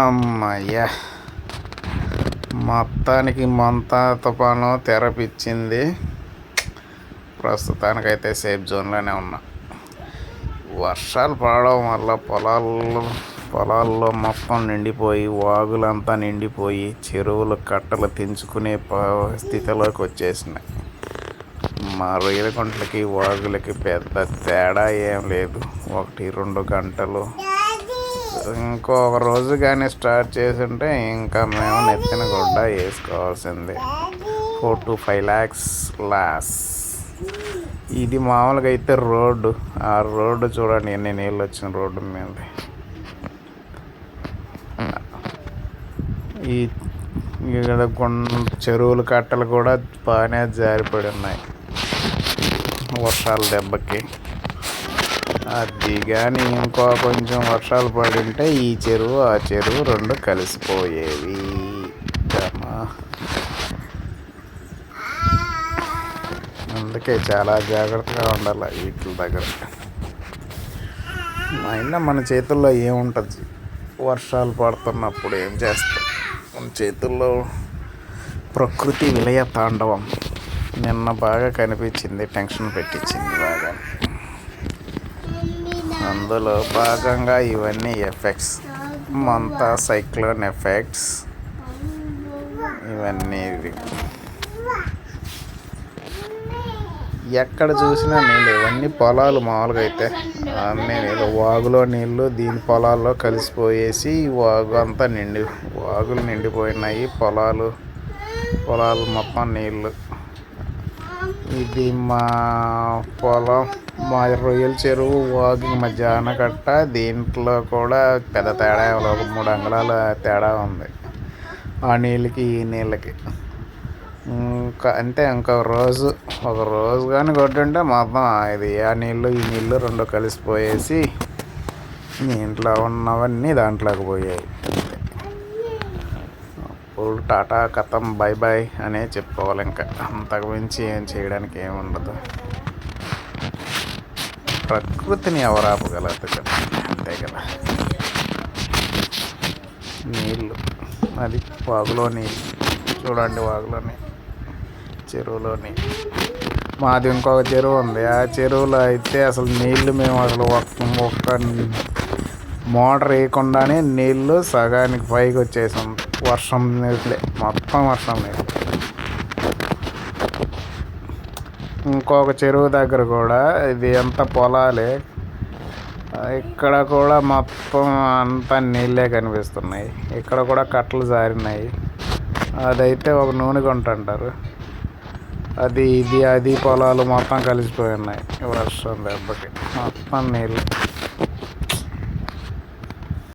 అమ్మయ్యా, మొత్తానికి తుఫాను తెరపిచ్చింది. ప్రస్తుతానికైతే సేఫ్ జోన్లోనే ఉన్నా. వర్షాలు పడడం వల్ల పొలాల్లో మొత్తం నిండిపోయి, వాగులంతా నిండిపోయి, చెరువులు కట్టలు తెంచుకునే స్థితిలోకి వచ్చేసినాయి. మా రొయ్యల గుంటలకి వాగులకి పెద్ద తేడా ఏం లేదు. 1-2 గంటలు. ఇంకొక రోజు కానీ స్టార్ట్ చేస్తుంటే ఇంకా మేము నెత్తిన గుడ్డ వేసుకోవాల్సిందే. 4 to 5 lakhs లాస్. ఇది మామూలుగా అయితే రోడ్డు. ఆ రోడ్డు చూడండి ఎన్ని నీళ్ళు వచ్చిన రోడ్డు మీద. ఈ ఇక్కడ చెరువులు కట్టలు కూడా బాగానే జారిపడి ఉన్నాయి వర్షాల దెబ్బకి. అది కానీ ఇంకో కొంచెం వర్షాలు పడింటే ఈ చెరువు ఆ చెరువు రెండు కలిసిపోయేవి. అందుకే చాలా జాగ్రత్తగా ఉండాలి వీటి దగ్గర. అయినా మన చేతుల్లో ఏముంటుంది? వర్షాలు పడుతున్నప్పుడు ఏం చేస్తాం? మన చేతుల్లో ప్రకృతి విలయ తాండవం నిన్న బాగా కనిపించింది, టెన్షన్ పెట్టించింది బాగా. అందులో భాగంగా ఇవన్నీ ఎఫెక్ట్స్, మంతా సైక్లోన్ ఎఫెక్ట్స్ ఇవన్నీ. ఎక్కడ చూసినా నీళ్ళు. ఇవన్నీ పొలాలు. మామూలుగా అయితే అన్నీ నీళ్ళు, వాగులో నీళ్ళు దీని పొలాల్లో కలిసిపోయేసి వాగు అంతా వాగులు నిండిపోయినాయి. పొలాలు మొత్తం నీళ్ళు. ఇది మా పొలం, మా రొయ్యల చెరువు వాగు మధ్య ఆనకట్ట. దీంట్లో కూడా పెద్ద తేడా, ఒక 3 అంగుళాల తేడా ఉంది ఆ నీళ్ళకి ఈ నీళ్ళకి. ఇంకొక రోజు కానీ కొట్టుంటే మొత్తం ఇది ఆ నీళ్ళు ఈ నీళ్ళు రెండు కలిసిపోయేసి ఇంట్లో ఉన్నవన్నీ దాంట్లోకి పోయాయి. అప్పుడు టాటా కథం బై బై అనే చెప్పుకోవాలి. ఇంకా అంతకు మించి ఏం చేయడానికి ఏముండదు. ప్రకృతిని ఎవరు ఆపగలదు కదా, అంతే కదా. నీళ్ళు, అది వాగులో నీళ్ళు చూడండి, వాగులోని చెరువులోని. మాది ఇంకొక చెరువు ఉంది. ఆ చెరువులో అయితే అసలు నీళ్ళు మేము అసలు ఒక్క మోటార్ వేయకుండానే నీళ్ళు సగానికి పైకి వచ్చేసాం. వర్షం నీళ్ళే, మొత్తం వర్షం నీళ్ళు. ఇంకొక చెరువు దగ్గర కూడా ఇది ఎంత పొలాలే, ఇక్కడ కూడా మొత్తం అంతా నీళ్ళే కనిపిస్తున్నాయి. ఇక్కడ కూడా కట్టలు జారినాయి. అదైతే ఒక నూనె గుంట అంటారు. అది పొలాలు మొత్తం కలిసిపోయి ఉన్నాయి వర్షం దెబ్బకి, మొత్తం నీళ్ళు.